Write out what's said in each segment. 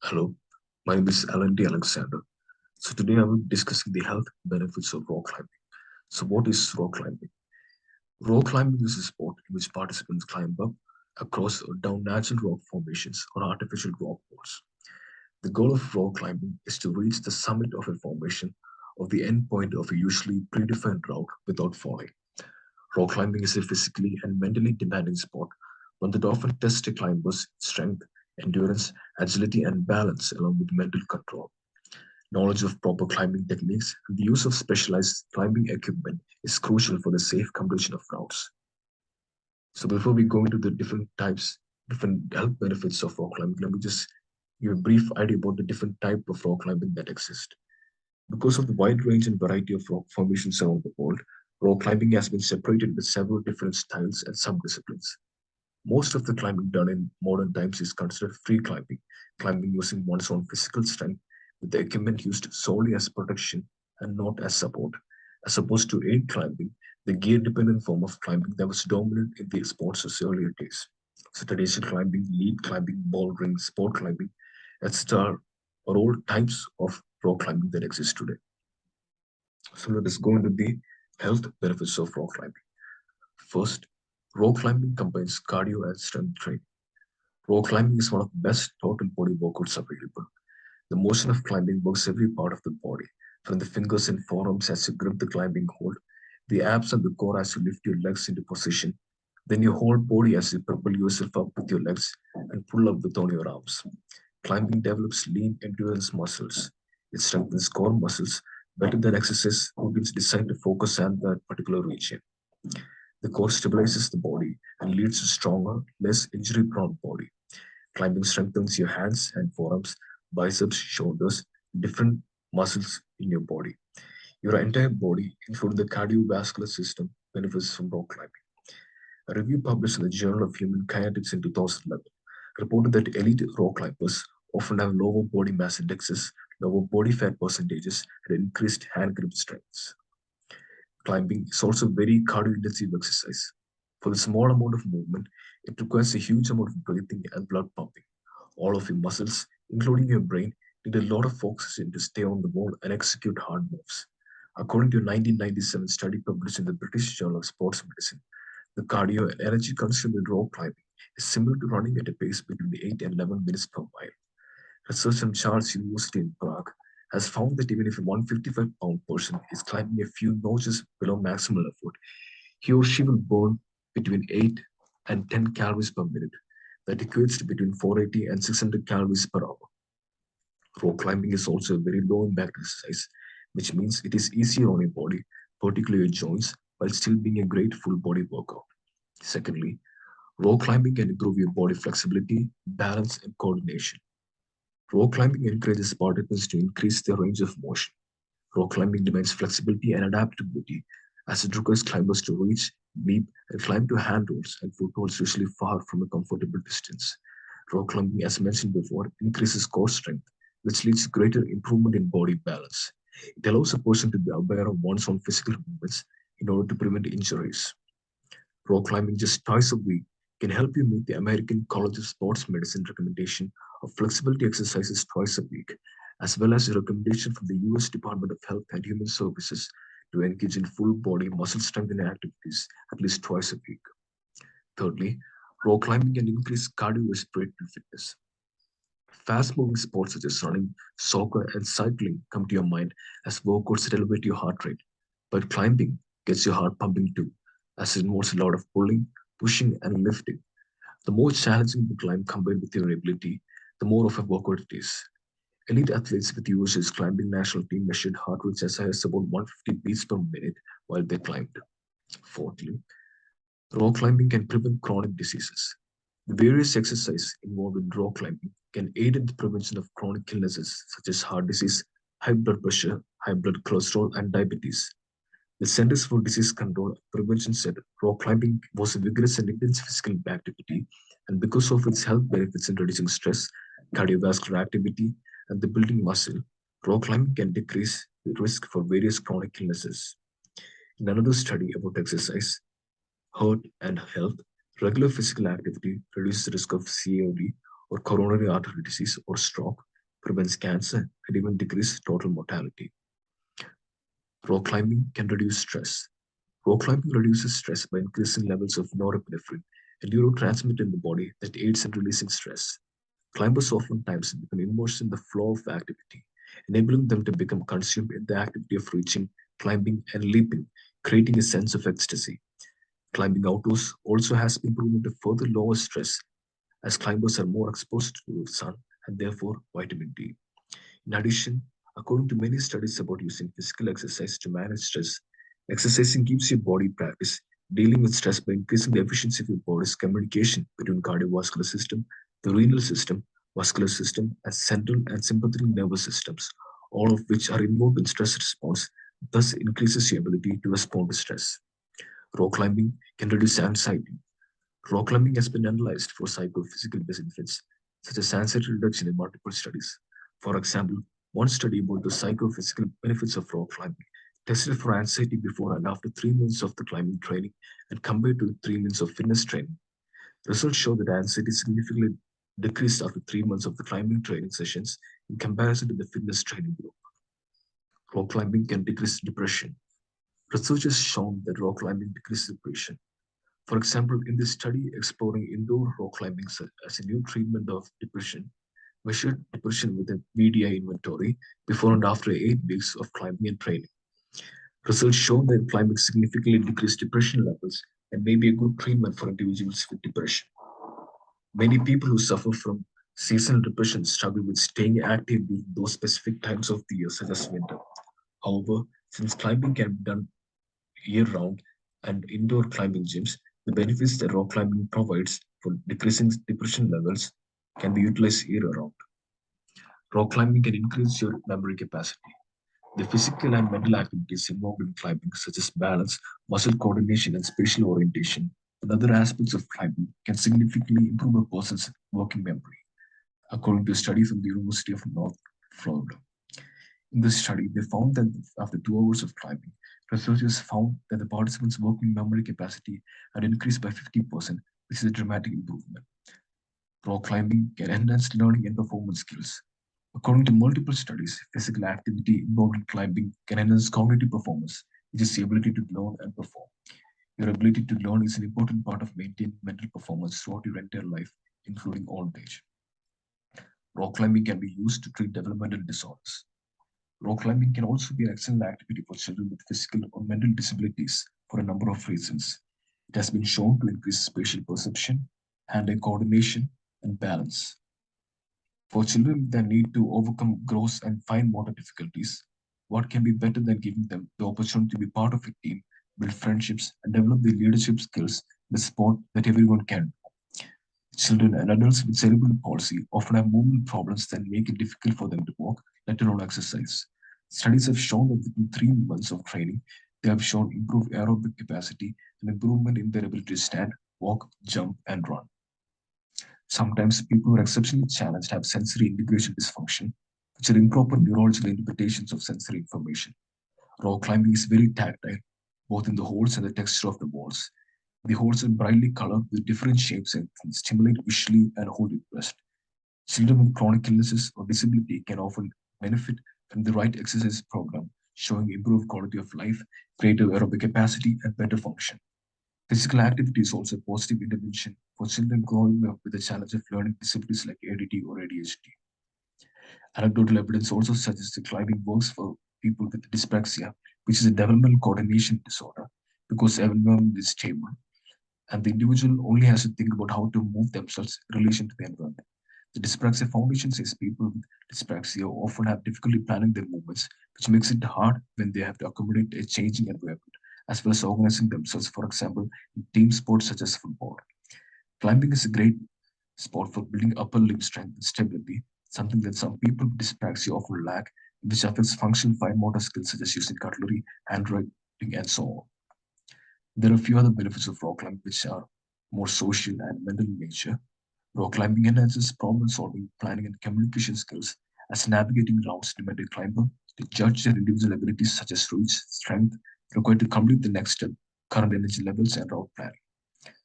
Hello, my name is Alen T Alexander. So today I will be discussing the health benefits of rock climbing. So what is rock climbing? Rock climbing is a sport in which participants climb up, across, or down natural rock formations or artificial rock walls. The goal of rock climbing is to reach the summit of a formation or the end point of a usually predefined route without falling. Rock climbing is a physically and mentally demanding sport, one that often tests a climber's strength, endurance, agility, and balance along with mental control. Knowledge of proper climbing techniques and the use of specialized climbing equipment is crucial for the safe completion of routes. So before we go into the different health benefits of rock climbing, let me just give a brief idea about the different type of rock climbing that exist. Because of the wide range and variety of rock formations around the world, rock climbing has been separated into several different styles and subdisciplines. Most of the climbing done in modern times is considered free climbing, climbing using one's own physical strength, with the equipment used solely as protection and not as support, as opposed to aid climbing, the gear-dependent form of climbing that was dominant in the sport's earlier days. So traditional climbing, lead climbing, bouldering, sport climbing, etc. are all types of rock climbing that exist today. So let us go into the health benefits of rock climbing. First, rock climbing combines cardio and strength training. Rock climbing is one of the best total body workouts available. The motion of climbing works every part of the body, from the fingers and forearms as you grip the climbing hold, the abs and the core as you lift your legs into position, then your whole body as you propel yourself up with your legs and pull up with on your arms. Climbing develops lean endurance muscles. It strengthens core muscles better than exercise routines designed to focus on that particular region. The core stabilizes the body and leads to stronger, less injury-prone body. Climbing strengthens your hands and forearms, biceps, shoulders, different muscles in your body. Your entire body, including the cardiovascular system, benefits from rock climbing. A review published in the Journal of Human Kinetics in 2011 reported that elite rock climbers often have lower body mass indexes, lower body fat percentages, and increased hand grip strengths. Climbing is also very cardio-intensive exercise. For the small amount of movement, it requires a huge amount of breathing and blood pumping. All of your muscles, including your brain, need a lot of oxygen to stay on the wall and execute hard moves. According to a 1997 study published in the British Journal of Sports Medicine, the cardio and energy consumed in rock climbing is similar to running at a pace between 8 and 11 minutes per mile. Research from Charles University in Prague has found that even if a 155-pound person is climbing a few notches below maximal effort, he or she will burn between 8 and 10 calories per minute. That equates to between 480 and 600 calories per hour. Rock climbing is also a very low impact exercise, which means it is easier on your body, particularly your joints, while still being a great full body workout. Secondly, rock climbing can improve your body flexibility, balance, and coordination. Rock climbing encourages participants to increase their range of motion. Rock climbing demands flexibility and adaptability, as it requires climbers to reach, leap, and climb to handholds and footholds usually far from a comfortable distance. Rock climbing, as mentioned before, increases core strength, which leads to greater improvement in body balance. It allows a person to be aware of one's own physical movements in order to prevent injuries. Rock climbing just twice a week can help you meet the American College of Sports Medicine recommendation of flexibility exercises twice a week, as well as a recommendation from the US Department of Health and Human Services to engage in full body muscle strengthening activities at least twice a week. Thirdly, rock climbing can increase cardiorespiratory fitness. Fast moving sports such as running, soccer, and cycling come to your mind as workouts that elevate your heart rate. But climbing gets your heart pumping too, as it involves a lot of pulling, pushing, and lifting. The more challenging the climb combined with your ability, the more of a workout it is. Elite athletes with USA's climbing national team measured heart rates as high as about 150 beats per minute while they climbed. Fourthly, rock climbing can prevent chronic diseases. The various exercises involved in rock climbing can aid in the prevention of chronic illnesses such as heart disease, high blood pressure, high blood cholesterol, and diabetes. The Centers for Disease Control and Prevention said rock climbing was a vigorous and intense physical activity, and because of its health benefits in reducing stress, cardiovascular activity, and the building muscle, rock climbing can decrease the risk for various chronic illnesses. In another study about exercise, heart, and health, regular physical activity reduces the risk of COD or coronary artery disease or stroke, prevents cancer, and even decreases total mortality. Rock climbing can reduce stress. Rock climbing reduces stress by increasing levels of norepinephrine, a neurotransmitter in the body that aids in releasing stress. Climbers oftentimes become immersed in the flow of activity, enabling them to become consumed in the activity of reaching, climbing, and leaping, creating a sense of ecstasy. Climbing outdoors also has been proven to further lower stress as climbers are more exposed to the sun and therefore vitamin D. In addition, according to many studies about using physical exercise to manage stress, exercising gives your body practice dealing with stress by increasing the efficiency of your body's communication between cardiovascular system, the renal system, vascular system, and central and sympathetic nervous systems, all of which are involved in stress response, thus increases your ability to respond to stress. Rock climbing can reduce anxiety. Rock climbing has been analyzed for psychophysical benefits, such as anxiety reduction in multiple studies. For example, one study about the psychophysical benefits of rock climbing tested for anxiety before and after 3 months of the climbing training and compared to 3 months of fitness training. Results show that anxiety significantly decreased after 3 months of the climbing training sessions in comparison to the fitness training group. Rock climbing can decrease depression. Research has shown that rock climbing decreases depression. For example, in this study exploring indoor rock climbing as a new treatment of depression, measured depression with a VDI inventory before and after 8 weeks of climbing and training. Results show that climbing significantly decreased depression levels and may be a good treatment for individuals with depression. Many people who suffer from seasonal depression struggle with staying active during those specific times of the year, such as winter. However, since climbing can be done year round and indoor climbing gyms, the benefits that rock climbing provides for decreasing depression levels can be utilized year round. Rock climbing can increase your memory capacity. The physical and mental activities involved in climbing, such as balance, muscle coordination, and spatial orientation, and other aspects of climbing, can significantly improve a person's working memory, according to a study from the University of North Florida. In this study, they found that after 2 hours of climbing, researchers found that the participants' working memory capacity had increased by 50%, which is a dramatic improvement. Rock climbing can enhance learning and performance skills. According to multiple studies, physical activity involved in climbing can enhance cognitive performance, which is the ability to learn and perform. Your ability to learn is an important part of maintaining mental performance throughout your entire life, including old age. Rock climbing can be used to treat developmental disorders. Rock climbing can also be an excellent activity for children with physical or mental disabilities for a number of reasons. It has been shown to increase spatial perception, hand-eye coordination, and balance. For children that need to overcome gross and fine motor difficulties, what can be better than giving them the opportunity to be part of a team, build friendships, and develop the leadership skills in the sport that everyone can? Children and adults with cerebral palsy often have movement problems that make it difficult for them to walk, let alone exercise. Studies have shown that within 3 months of training, they have shown improved aerobic capacity and improvement in their ability to stand, walk, jump, and run. Sometimes people who are exceptionally challenged have sensory integration dysfunction, which are improper neurological interpretations of sensory information. Rock climbing is very tactile, both in the holes and the texture of the walls. The holes are brightly colored with different shapes and can stimulate visually and hold interest. Children with chronic illnesses or disability can often benefit from the right exercise program, showing improved quality of life, greater aerobic capacity, and better function. Physical activity is also a positive intervention for children growing up with the challenge of learning disabilities like ADD or ADHD. Anecdotal evidence also suggests that climbing works for people with dyspraxia, which is a developmental coordination disorder, because everyone is stable and the individual only has to think about how to move themselves in relation to the environment. The Dyspraxia Foundation says people with dyspraxia often have difficulty planning their movements, which makes it hard when they have to accommodate a changing environment, as well as organizing themselves, for example, in team sports such as football. Climbing is a great sport for building upper limb strength and stability, something that some people with dyspraxia often lack, which affects functional fine motor skills such as using cutlery, handwriting, and so on. There are a few other benefits of rock climbing which are more social and mental in nature. Rock climbing enhances problem solving, planning, and communication skills as navigating routes demand a climber to judge their individual abilities such as reach, strength required to complete the next step, current energy levels, and route planning.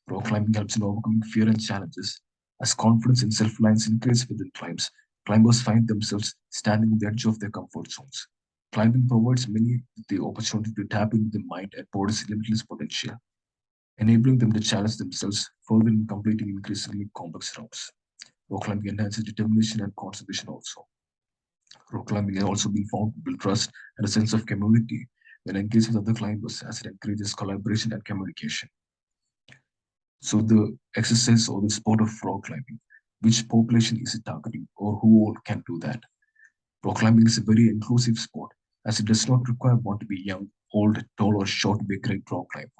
Rock climbing helps in overcoming fear and challenges as confidence and self-reliance increase within climbs. climbers find themselves standing on the edge of their comfort zones. Climbing provides many the opportunity to tap into the mind and body's limitless potential, enabling them to challenge themselves further in completing increasingly complex routes. Rock climbing enhances determination and concentration also. Rock climbing has also been found to build trust and a sense of community when engaged with other climbers as it encourages collaboration and communication. So the exercise or the sport of rock climbing, which population is it targeting or who all can do that? Rock climbing is a very inclusive sport as it does not require one to be young, old, tall or short to be a great rock climber.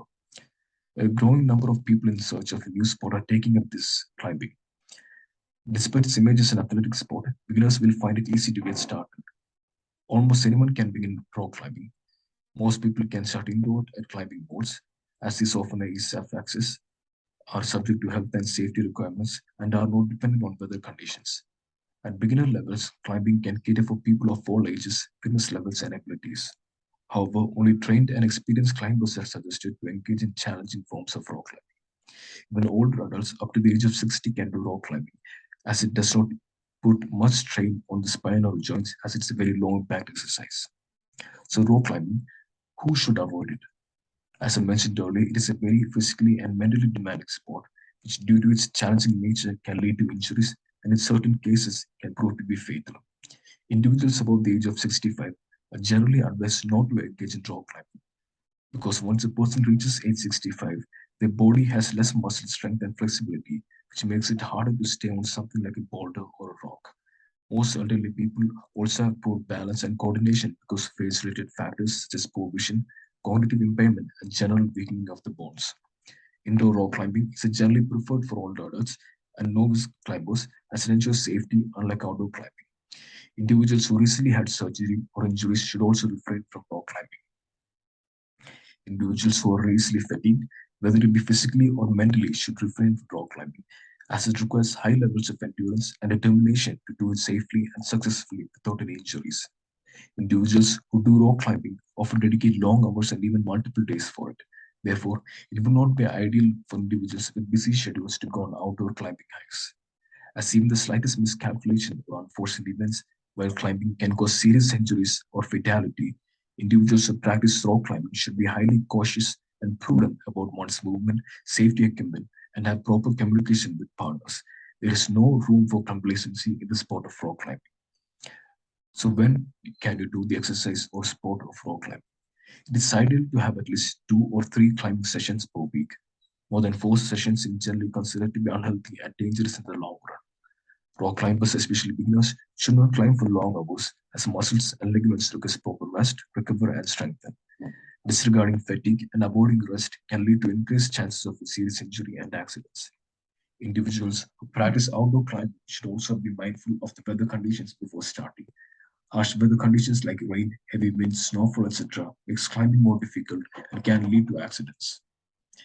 A growing number of people in search of a new sport are taking up this climbing. Despite its image as an athletic sport, beginners will find it easy to get started. Almost anyone can begin rock climbing. Most people can start indoor at climbing boards, as these often are easy of access, are subject to health and safety requirements, and are not dependent on weather conditions. At beginner levels, climbing can cater for people of all ages, fitness levels, and abilities. However, only trained and experienced climbers are suggested to engage in challenging forms of rock climbing. Even older adults up to the age of 60 can do rock climbing, as it does not put much strain on the spine or joints, as it's a very low impact exercise. So, rock climbing, who should avoid it? As I mentioned earlier, it is a very physically and mentally demanding sport, which, due to its challenging nature, can lead to injuries and, in certain cases, can prove to be fatal. Individuals above the age of 65 are generally advised not to engage in rock climbing because once a person reaches age 65, their body has less muscle strength and flexibility, which makes it harder to stay on something like a boulder or a rock. Most elderly people also have poor balance and coordination because of age-related factors such as poor vision, cognitive impairment, and general weakening of the bones. Indoor rock climbing is generally preferred for older adults and novice climbers as it ensures safety, unlike outdoor climbing. Individuals who recently had surgery or injuries should also refrain from rock climbing. Individuals who are easily fatigued, whether it be physically or mentally, should refrain from rock climbing, as it requires high levels of endurance and determination to do it safely and successfully without any injuries. Individuals who do rock climbing often dedicate long hours and even multiple days for it. Therefore, it would not be ideal for individuals with busy schedules to go on outdoor climbing hikes, as even the slightest miscalculation or unforeseen events while climbing can cause serious injuries or fatality. Individuals who practice rock climbing should be highly cautious and prudent about one's movement, safety equipment, and have proper communication with partners. There is no room for complacency in the sport of rock climbing. So, when can you do the exercise or sport of rock climbing? It is ideal to have at least 2 or 3 climbing sessions per week. More than 4 sessions is generally considered to be unhealthy and dangerous in the long run. Rock climbers, especially beginners, should not climb for long hours as muscles and ligaments require proper rest, recover, and strengthen. Disregarding fatigue and avoiding rest can lead to increased chances of serious injury and accidents. Individuals who practice outdoor climbing should also be mindful of the weather conditions before starting. Harsh weather conditions like rain, heavy winds, snowfall, etc., makes climbing more difficult and can lead to accidents.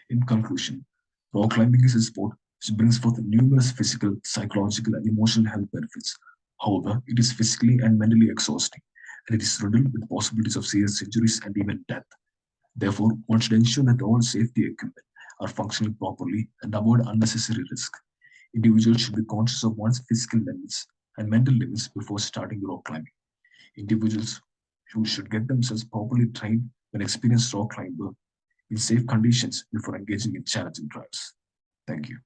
In conclusion, rock climbing is a sport which brings forth numerous physical, psychological, and emotional health benefits. However, it is physically and mentally exhausting, and it is riddled with possibilities of serious injuries and even death. Therefore, one should ensure that all safety equipment are functioning properly and avoid unnecessary risk. Individuals should be conscious of one's physical limits and mental limits before starting rock climbing. Individuals who should get themselves properly trained when experienced rock climber in safe conditions before engaging in challenging trials. Thank you.